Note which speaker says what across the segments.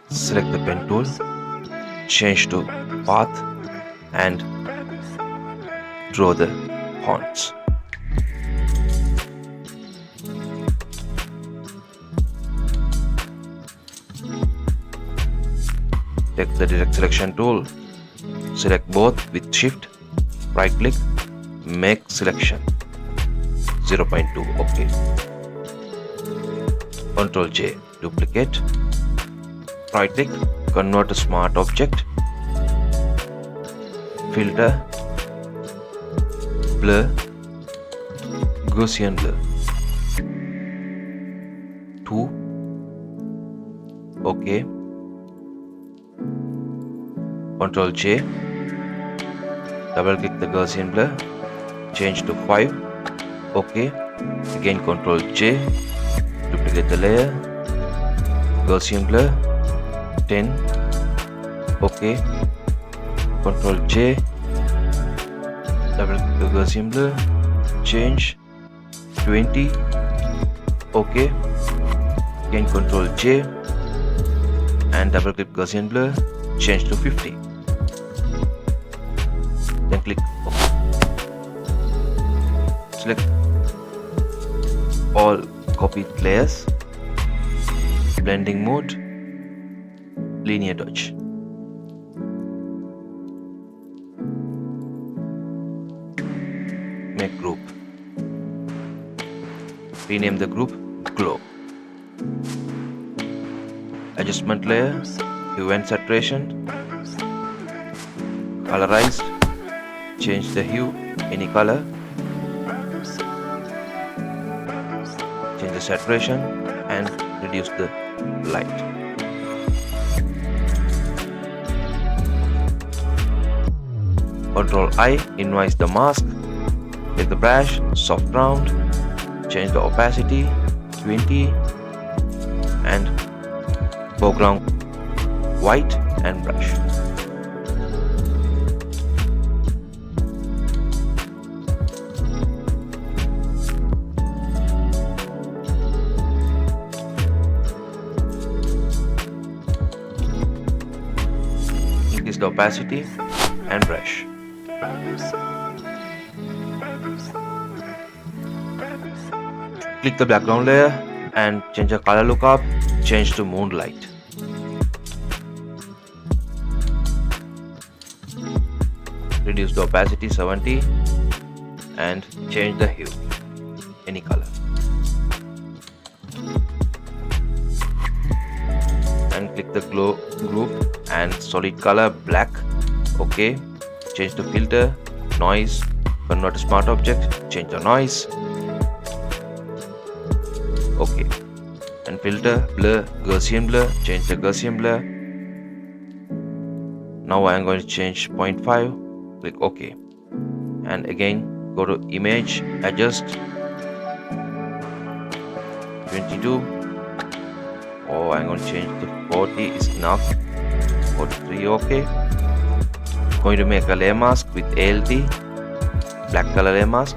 Speaker 1: Select the pen tool, change to path and draw the fonts. Take the direct selection tool, select both with shift, right click, make selection 0.2, OK. Ctrl J, duplicate, right click, convert to smart object, filter, blur, Gaussian blur 2, OK. Ctrl J, double click the Gaussian blur, change to 5, OK. Again Ctrl J, duplicate the layer, Gaussian blur 10, OK. Ctrl J, double click the Gaussian blur, change 20, OK. Again Ctrl J and double click Gaussian blur, change to 50. Then click OK. Select all copied layers, blending mode, linear dodge. Make group. Rename the group Glow. Adjustment layer, hue and saturation, colorized, change the hue, any color, change the saturation and reduce the light. Ctrl I, invise the mask, take the brush, soft round, change the opacity 20 and foreground white and brush. Increase the opacity and brush. Click the background layer and change the color lookup, change to moonlight. Reduce the opacity 70 and change the hue, any color. And click the glow group and solid color black, OK. Change the filter, noise, convert to smart object, change the noise, OK. And filter, blur, Gaussian blur, change the Gaussian blur. Now I am going to change 0.5, click OK. And again go to image, adjust 22. Oh, I'm going to change to 40 is enough. 43, OK. Going to make a layer mask with ALT, black color layer mask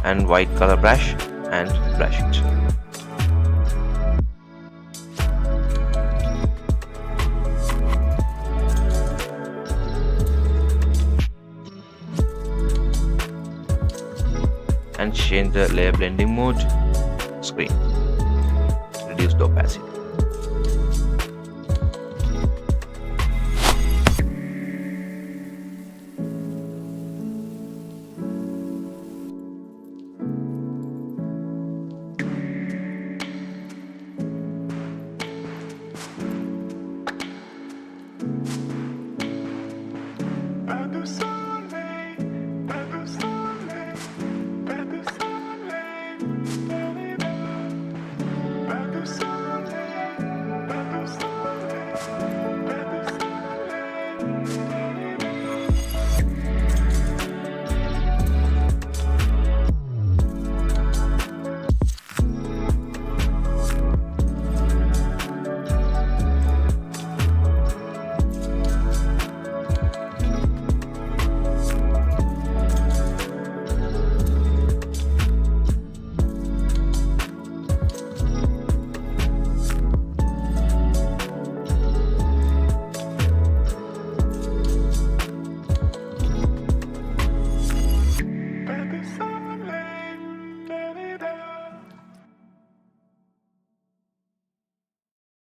Speaker 1: and white color brush and brush it. And change the layer blending mode, screen, reduce the opacity.